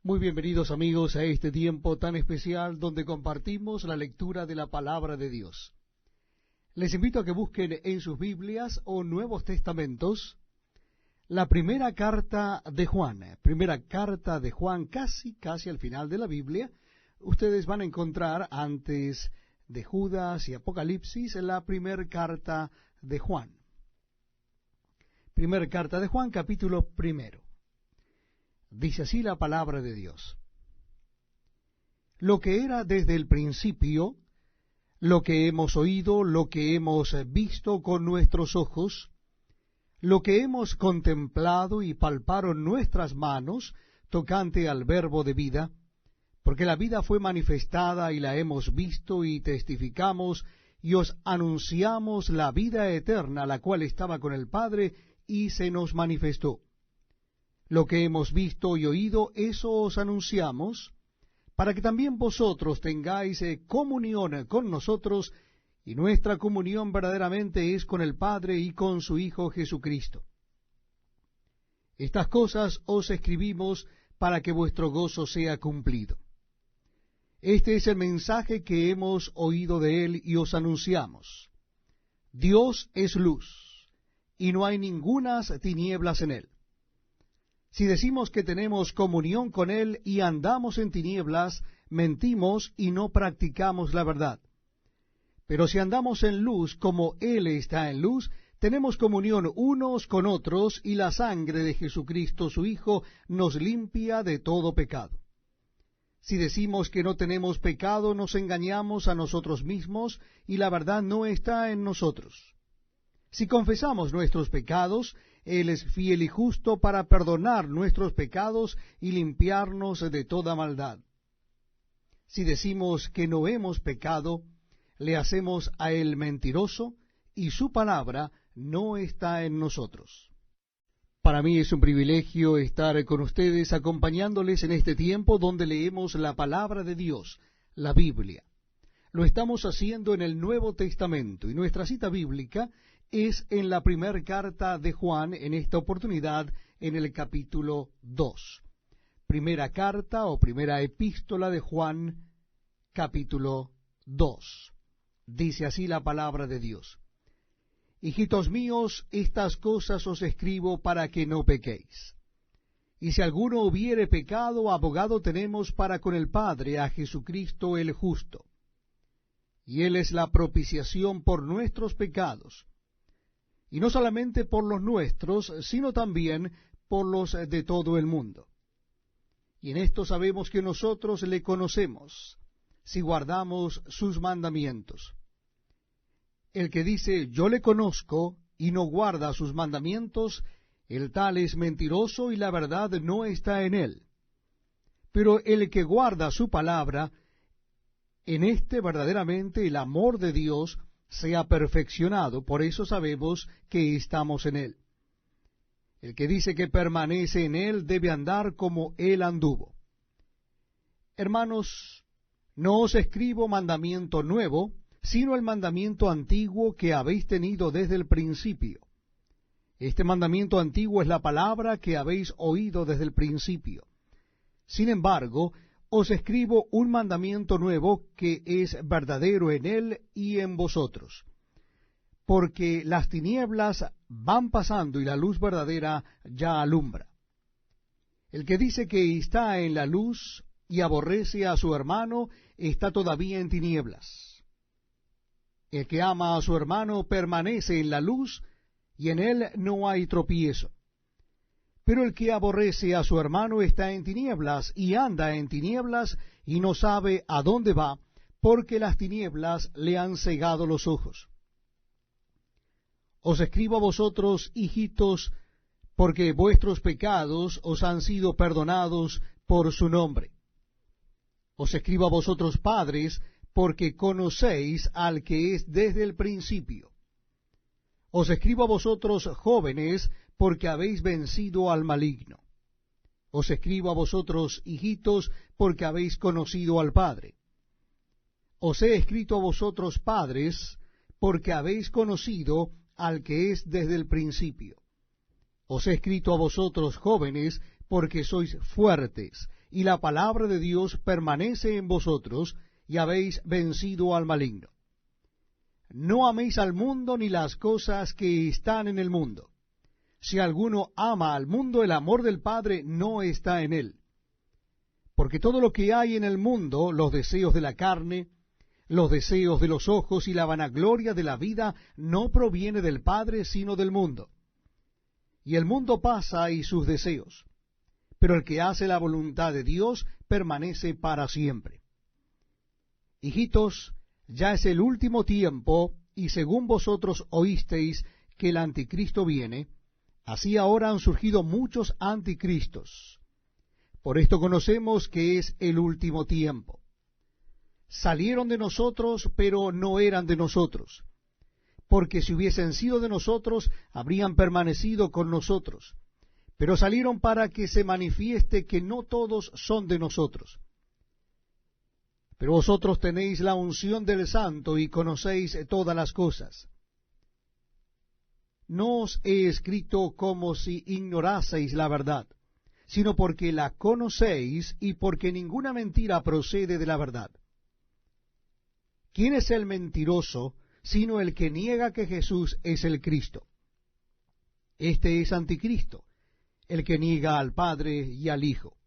Muy bienvenidos amigos a este tiempo tan especial donde compartimos la lectura de la Palabra de Dios. Les invito a que busquen en sus Biblias o Nuevos Testamentos la primera carta de Juan. Primera carta de Juan, casi al final de la Biblia. Ustedes van a encontrar antes de Judas y Apocalipsis la primera carta de Juan. Primera carta de Juan, capítulo 1. Dice así la palabra de Dios. Lo que era desde el principio, lo que hemos oído, lo que hemos visto con nuestros ojos, lo que hemos contemplado y palparon nuestras manos tocante al verbo de vida, porque la vida fue manifestada y la hemos visto y testificamos y os anunciamos la vida eterna, la cual estaba con el Padre y se nos manifestó. Lo que hemos visto y oído, eso os anunciamos, para que también vosotros tengáis comunión con nosotros, y nuestra comunión verdaderamente es con el Padre y con su Hijo Jesucristo. Estas cosas os escribimos para que vuestro gozo sea cumplido. Este es el mensaje que hemos oído de él y os anunciamos. Dios es luz, y no hay ningunas tinieblas en él. Si decimos que tenemos comunión con él y andamos en tinieblas, mentimos y no practicamos la verdad. Pero si andamos en luz como él está en luz, tenemos comunión unos con otros, y la sangre de Jesucristo su Hijo nos limpia de todo pecado. Si decimos que no tenemos pecado, nos engañamos a nosotros mismos, y la verdad no está en nosotros. Si confesamos nuestros pecados, Él es fiel y justo para perdonar nuestros pecados y limpiarnos de toda maldad. Si decimos que no hemos pecado, le hacemos a Él mentiroso, y su palabra no está en nosotros. Para mí es un privilegio estar con ustedes acompañándoles en este tiempo donde leemos la palabra de Dios, la Biblia. Lo estamos haciendo en el Nuevo Testamento, y nuestra cita bíblica es en la primera carta de Juan, en esta oportunidad en el capítulo 2. Primera carta o primera epístola de Juan, capítulo 2. Dice así la palabra de Dios. Hijitos míos, estas cosas os escribo para que no pequéis. Y si alguno hubiere pecado, abogado tenemos para con el Padre, a Jesucristo el justo. Y Él es la propiciación por nuestros pecados, y no solamente por los nuestros, sino también por los de todo el mundo. Y en esto sabemos que nosotros le conocemos, si guardamos sus mandamientos. El que dice, yo le conozco, y no guarda sus mandamientos, el tal es mentiroso, y la verdad no está en él. Pero el que guarda su palabra, en este verdaderamente el amor de Dios se ha perfeccionado, por eso sabemos que estamos en él. El que dice que permanece en él debe andar como él anduvo. Hermanos, no os escribo mandamiento nuevo, sino el mandamiento antiguo que habéis tenido desde el principio. Este mandamiento antiguo es la palabra que habéis oído desde el principio. Sin embargo, os escribo un mandamiento nuevo que es verdadero en él y en vosotros. Porque las tinieblas van pasando y la luz verdadera ya alumbra. El que dice que está en la luz y aborrece a su hermano, está todavía en tinieblas. El que ama a su hermano permanece en la luz, y en él no hay tropiezo. Pero el que aborrece a su hermano está en tinieblas, y anda en tinieblas, y no sabe a dónde va, porque las tinieblas le han cegado los ojos. Os escribo a vosotros, hijitos, porque vuestros pecados os han sido perdonados por su nombre. Os escribo a vosotros, padres, porque conocéis al que es desde el principio. Os escribo a vosotros, jóvenes, porque habéis vencido al maligno. Os escribo a vosotros, hijitos, porque habéis conocido al Padre. Os he escrito a vosotros, padres, porque habéis conocido al que es desde el principio. Os he escrito a vosotros, jóvenes, porque sois fuertes, y la palabra de Dios permanece en vosotros, y habéis vencido al maligno. No améis al mundo ni las cosas que están en el mundo. Si alguno ama al mundo, el amor del Padre no está en él. Porque todo lo que hay en el mundo, los deseos de la carne, los deseos de los ojos y la vanagloria de la vida, no proviene del Padre, sino del mundo. Y el mundo pasa y sus deseos, pero el que hace la voluntad de Dios permanece para siempre. Hijitos, ya es el último tiempo, y según vosotros oísteis que el anticristo viene, así ahora han surgido muchos anticristos. Por esto conocemos que es el último tiempo. Salieron de nosotros, pero no eran de nosotros, porque si hubiesen sido de nosotros, habrían permanecido con nosotros. Pero salieron para que se manifieste que no todos son de nosotros. Pero vosotros tenéis la unción del Santo y conocéis todas las cosas. No os he escrito como si ignoraseis la verdad, sino porque la conocéis y porque ninguna mentira procede de la verdad. ¿Quién es el mentiroso, sino el que niega que Jesús es el Cristo? Este es anticristo, el que niega al Padre y al Hijo.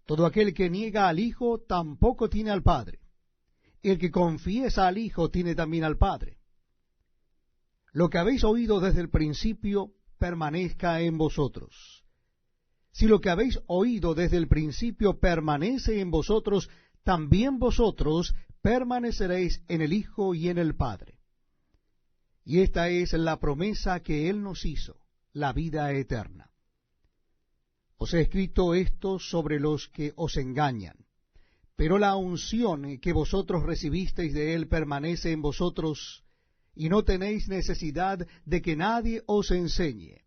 Todo aquel que niega al Hijo tampoco tiene al Padre. El que confiesa al Hijo tiene también al Padre. Lo que habéis oído desde el principio permanezca en vosotros. Si lo que habéis oído desde el principio permanece en vosotros, también vosotros permaneceréis en el Hijo y en el Padre. Y esta es la promesa que Él nos hizo, la vida eterna. Os he escrito esto sobre los que os engañan, pero la unción que vosotros recibisteis de Él permanece en vosotros, y no tenéis necesidad de que nadie os enseñe.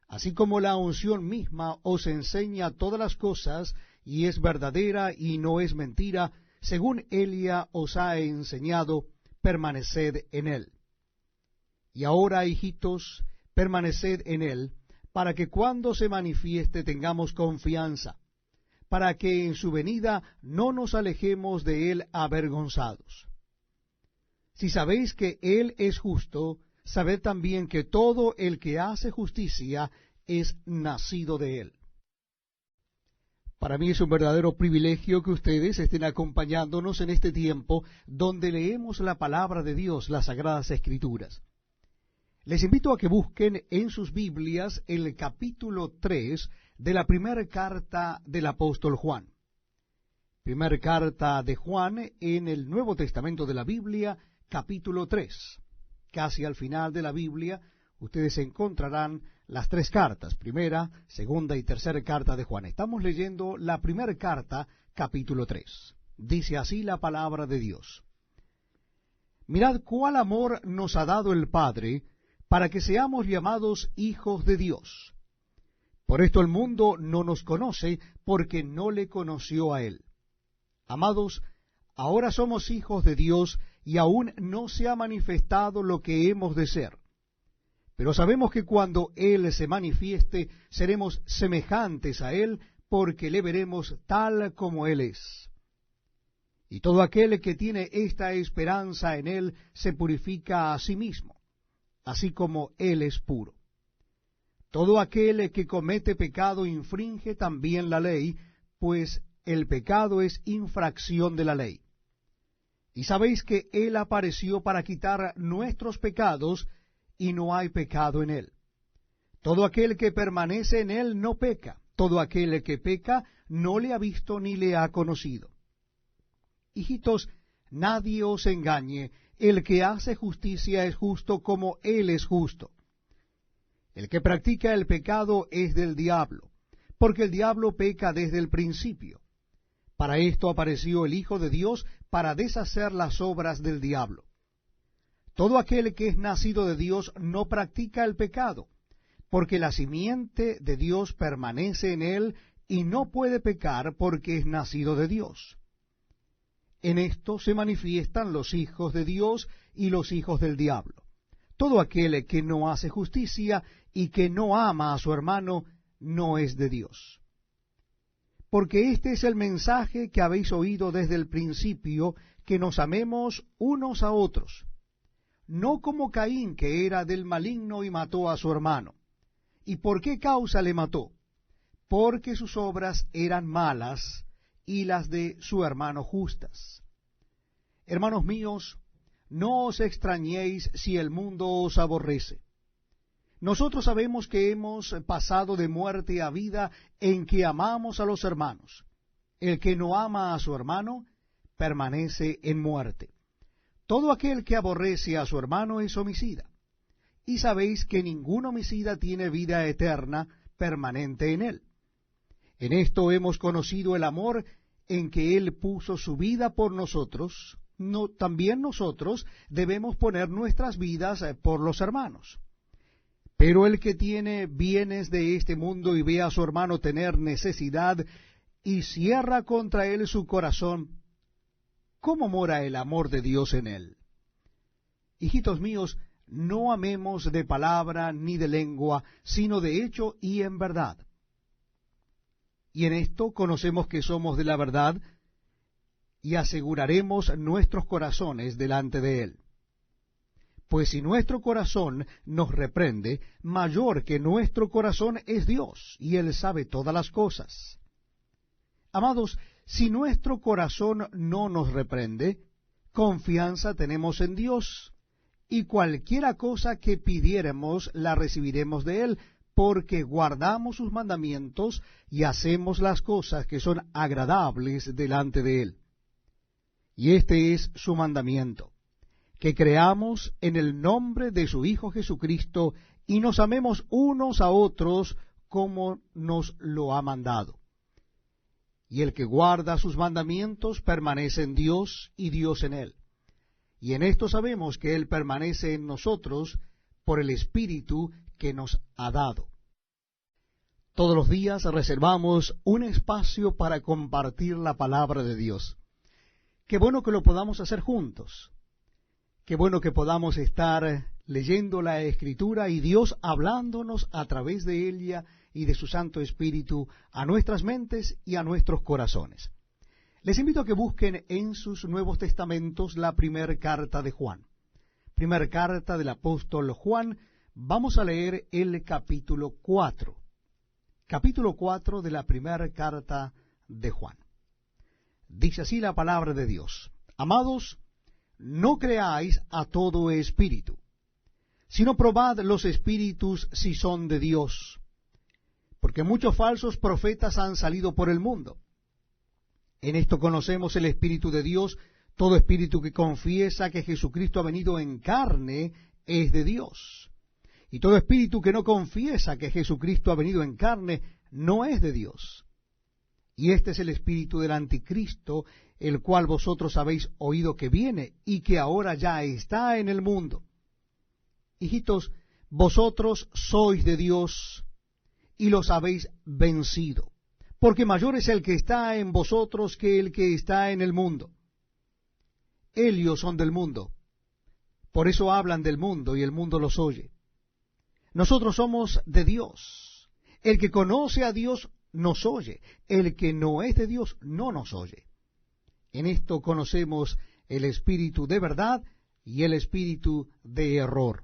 Así como la unción misma os enseña todas las cosas, y es verdadera y no es mentira, según ella os ha enseñado, permaneced en Él. Y ahora, hijitos, permaneced en Él, para que cuando se manifieste tengamos confianza, para que en su venida no nos alejemos de Él avergonzados. Si sabéis que Él es justo, sabed también que todo el que hace justicia es nacido de Él. Para mí es un verdadero privilegio que ustedes estén acompañándonos en este tiempo donde leemos la palabra de Dios, las Sagradas Escrituras. Les invito a que busquen en sus Biblias el capítulo 3 de la primera carta del apóstol Juan. Primera carta de Juan en el Nuevo Testamento de la Biblia, capítulo 3. Casi al final de la Biblia ustedes encontrarán las tres cartas, primera, segunda y tercera carta de Juan. Estamos leyendo la primera carta, capítulo 3. Dice así la palabra de Dios. Mirad cuál amor nos ha dado el Padre, para que seamos llamados hijos de Dios. Por esto el mundo no nos conoce, porque no le conoció a Él. Amados, ahora somos hijos de Dios, y aún no se ha manifestado lo que hemos de ser. Pero sabemos que cuando Él se manifieste, seremos semejantes a Él, porque le veremos tal como Él es. Y todo aquel que tiene esta esperanza en Él se purifica a sí mismo, así como Él es puro. Todo aquel que comete pecado infringe también la ley, pues el pecado es infracción de la ley. Y sabéis que Él apareció para quitar nuestros pecados, y no hay pecado en Él. Todo aquel que permanece en Él no peca. Todo aquel que peca no le ha visto ni le ha conocido. Hijitos, nadie os engañe. El que hace justicia es justo como Él es justo. El que practica el pecado es del diablo, porque el diablo peca desde el principio. Para esto apareció el Hijo de Dios, para deshacer las obras del diablo. Todo aquel que es nacido de Dios no practica el pecado, porque la simiente de Dios permanece en él y no puede pecar porque es nacido de Dios. En esto se manifiestan los hijos de Dios y los hijos del diablo. Todo aquel que no hace justicia y que no ama a su hermano no es de Dios. porque este es el mensaje que habéis oído desde el principio, que nos amemos unos a otros, no como Caín, que era del maligno y mató a su hermano. ¿Y por qué causa le mató? Porque sus obras eran malas y las de su hermano justas. Hermanos míos, no os extrañéis si el mundo os aborrece. Nosotros sabemos que hemos pasado de muerte a vida en que amamos a los hermanos. El que no ama a su hermano permanece en muerte. Todo aquel que aborrece a su hermano es homicida. Y sabéis que ningún homicida tiene vida eterna permanente en él. En esto hemos conocido el amor en que él puso su vida por nosotros. También nosotros debemos poner nuestras vidas por los hermanos. Pero el que tiene bienes de este mundo y ve a su hermano tener necesidad y cierra contra él su corazón, ¿cómo mora el amor de Dios en él? Hijitos míos, no amemos de palabra ni de lengua, sino de hecho y en verdad. Y en esto conocemos que somos de la verdad, y aseguraremos nuestros corazones delante de él. Pues si nuestro corazón nos reprende, mayor que nuestro corazón es Dios, y él sabe todas las cosas. Amados, si nuestro corazón no nos reprende, confianza tenemos en Dios, y cualquiera cosa que pidiéremos la recibiremos de él, porque guardamos sus mandamientos y hacemos las cosas que son agradables delante de él. Y este es su mandamiento, que creamos en el nombre de su Hijo Jesucristo y nos amemos unos a otros como nos lo ha mandado. Y el que guarda sus mandamientos permanece en Dios y Dios en él. Y en esto sabemos que él permanece en nosotros por el Espíritu que nos ha dado. Todos los días reservamos un espacio para compartir la palabra de Dios. Qué bueno que lo podamos hacer juntos. Qué bueno que podamos estar leyendo la Escritura y Dios hablándonos a través de ella y de su Santo Espíritu a nuestras mentes y a nuestros corazones. Les invito a que busquen en sus Nuevos Testamentos la primera carta de Juan. Primera carta del apóstol Juan. Vamos a leer el capítulo 4. Capítulo 4 de la primera carta de Juan. Dice así la palabra de Dios. Amados, no creáis a todo espíritu, sino probad los espíritus si son de Dios, porque muchos falsos profetas han salido por el mundo. En esto conocemos el Espíritu de Dios. Todo espíritu que confiesa que Jesucristo ha venido en carne es de Dios. Y todo espíritu que no confiesa que Jesucristo ha venido en carne no es de Dios. Y este es el espíritu del anticristo, el cual vosotros habéis oído que viene y que ahora ya está en el mundo. Hijitos, vosotros sois de Dios y los habéis vencido, porque mayor es el que está en vosotros que el que está en el mundo. Ellos son del mundo, por eso hablan del mundo y el mundo los oye. Nosotros somos de Dios. El que conoce a Dios nos oye, el que no es de Dios no nos oye. En esto conocemos el espíritu de verdad y el espíritu de error.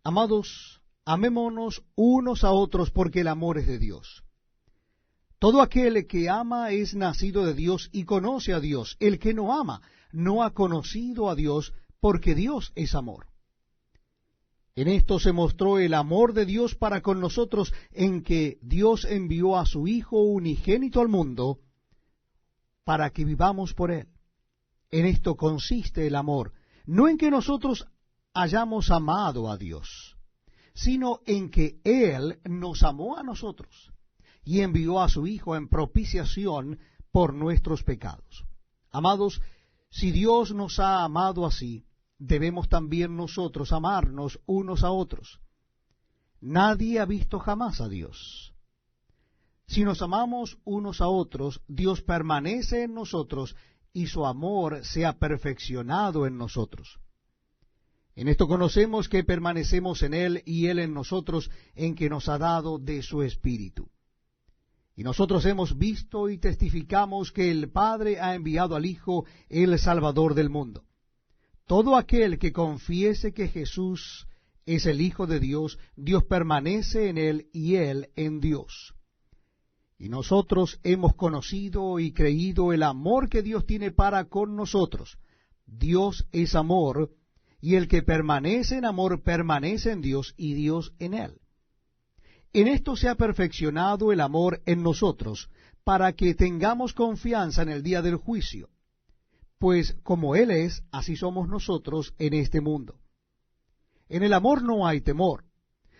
Amados, amémonos unos a otros porque el amor es de Dios. Todo aquel que ama es nacido de Dios y conoce a Dios. El que no ama no ha conocido a Dios, porque Dios es amor. En esto se mostró el amor de Dios para con nosotros, en que Dios envió a su Hijo unigénito al mundo para que vivamos por él. En esto consiste el amor, no en que nosotros hayamos amado a Dios, sino en que Él nos amó a nosotros y envió a su Hijo en propiciación por nuestros pecados. Amados, si Dios nos ha amado así, debemos también nosotros amarnos unos a otros. Nadie ha visto jamás a Dios. Si nos amamos unos a otros, Dios permanece en nosotros y su amor se ha perfeccionado en nosotros. En esto conocemos que permanecemos en Él y Él en nosotros, en que nos ha dado de su Espíritu. Y nosotros hemos visto y testificamos que el Padre ha enviado al Hijo, el Salvador del mundo. Todo aquel que confiese que Jesús es el Hijo de Dios, Dios permanece en él y él en Dios. Y nosotros hemos conocido y creído el amor que Dios tiene para con nosotros. Dios es amor, y el que permanece en amor permanece en Dios y Dios en él. En esto se ha perfeccionado el amor en nosotros, para que tengamos confianza en el día del juicio. Pues como Él es, así somos nosotros en este mundo. En el amor no hay temor,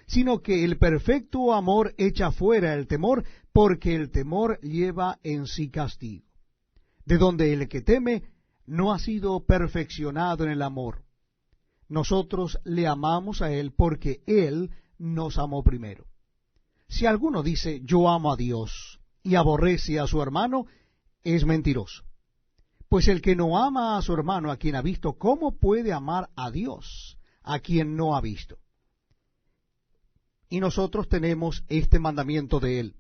sino que el perfecto amor echa fuera el temor, porque el temor lleva en sí castigo. De donde el que teme no ha sido perfeccionado en el amor. Nosotros le amamos a Él porque Él nos amó primero. Si alguno dice, yo amo a Dios, y aborrece a su hermano, es mentiroso. Pues el que no ama a su hermano, a quien ha visto, ¿cómo puede amar a Dios, a quien no ha visto? Y nosotros tenemos este mandamiento de Él: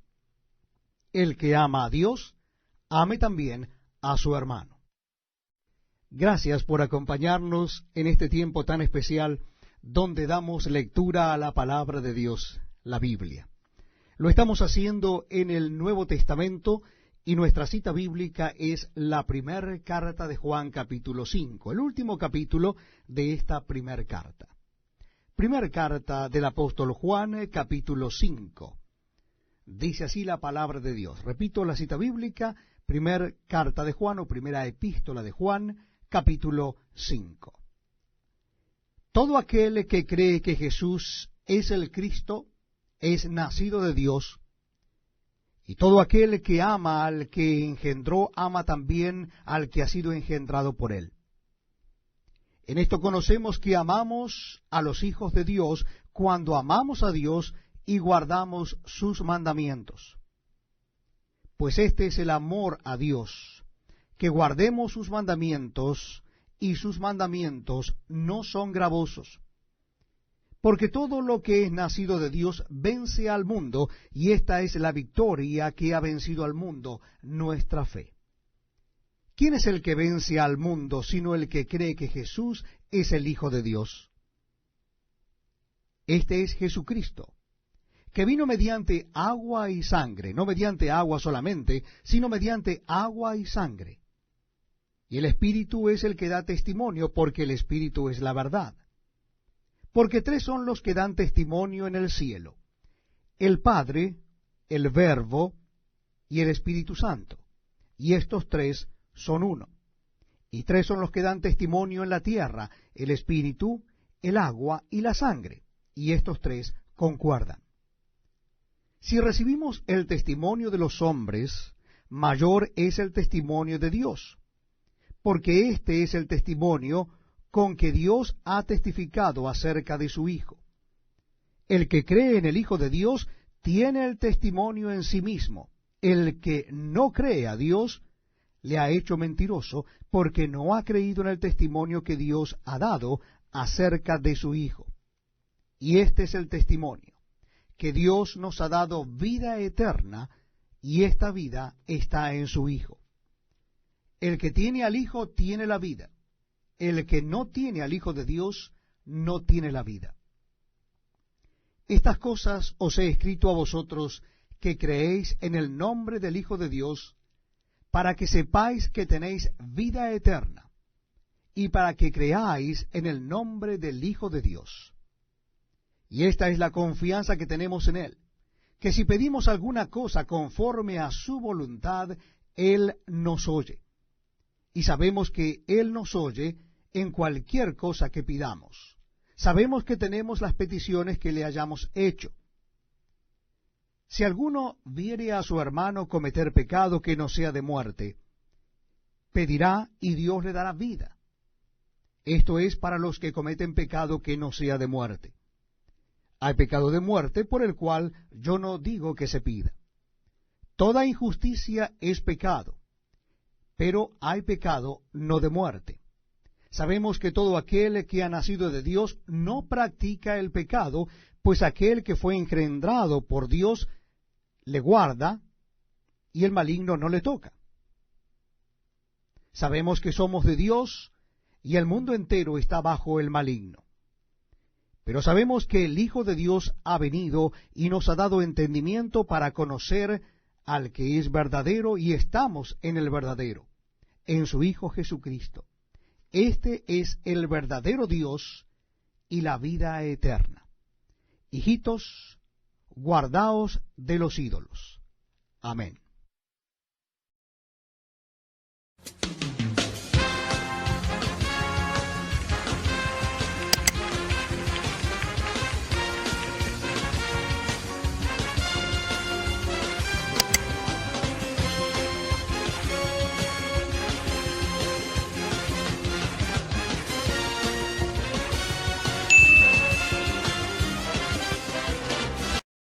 el que ama a Dios, ame también a su hermano. Gracias por acompañarnos en este tiempo tan especial, donde damos lectura a la palabra de Dios, la Biblia. Lo estamos haciendo en el Nuevo Testamento, y nuestra cita bíblica es la primera carta de Juan, capítulo 5, el último capítulo de esta primera carta. Primera carta del apóstol Juan, capítulo 5. Dice así la palabra de Dios. Repito la cita bíblica, primera carta de Juan, o primera epístola de Juan, capítulo 5. Todo aquel que cree que Jesús es el Cristo es nacido de Dios, y todo aquel que ama al que engendró, ama también al que ha sido engendrado por él. En esto conocemos que amamos a los hijos de Dios, cuando amamos a Dios y guardamos sus mandamientos. Pues este es el amor a Dios, que guardemos sus mandamientos, y sus mandamientos no son gravosos. Porque todo lo que es nacido de Dios vence al mundo, y esta es la victoria que ha vencido al mundo, nuestra fe. ¿Quién es el que vence al mundo, sino el que cree que Jesús es el Hijo de Dios? Este es Jesucristo, que vino mediante agua y sangre, no mediante agua solamente, sino mediante agua y sangre. Y el Espíritu es el que da testimonio, porque el Espíritu es la verdad. Porque tres son los que dan testimonio en el cielo: el Padre, el Verbo y el Espíritu Santo. Y estos tres son uno. Y tres son los que dan testimonio en la tierra: el Espíritu, el agua y la sangre. Y estos tres concuerdan. Si recibimos el testimonio de los hombres, mayor es el testimonio de Dios, porque este es el testimonio con que Dios ha testificado acerca de su Hijo. El que cree en el Hijo de Dios tiene el testimonio en sí mismo. El que no cree a Dios le ha hecho mentiroso, porque no ha creído en el testimonio que Dios ha dado acerca de su Hijo. Y este es el testimonio, que Dios nos ha dado vida eterna, y esta vida está en su Hijo. El que tiene al Hijo tiene la vida. El que no tiene al Hijo de Dios no tiene la vida. Estas cosas os he escrito a vosotros que creéis en el nombre del Hijo de Dios, para que sepáis que tenéis vida eterna, y para que creáis en el nombre del Hijo de Dios. Y esta es la confianza que tenemos en Él, que si pedimos alguna cosa conforme a su voluntad, Él nos oye. Y sabemos que Él nos oye en cualquier cosa que pidamos. Sabemos que tenemos las peticiones que le hayamos hecho. Si alguno viere a su hermano cometer pecado que no sea de muerte, pedirá y Dios le dará vida. Esto es para los que cometen pecado que no sea de muerte. Hay pecado de muerte por el cual yo no digo que se pida. Toda injusticia es pecado, pero hay pecado no de muerte. Sabemos que todo aquel que ha nacido de Dios no practica el pecado, pues aquel que fue engendrado por Dios le guarda, y el maligno no le toca. Sabemos que somos de Dios y el mundo entero está bajo el maligno. Pero sabemos que el Hijo de Dios ha venido y nos ha dado entendimiento para conocer al que es verdadero, y estamos en el verdadero, en su Hijo Jesucristo. Este es el verdadero Dios y la vida eterna. Hijitos, guardaos de los ídolos. Amén.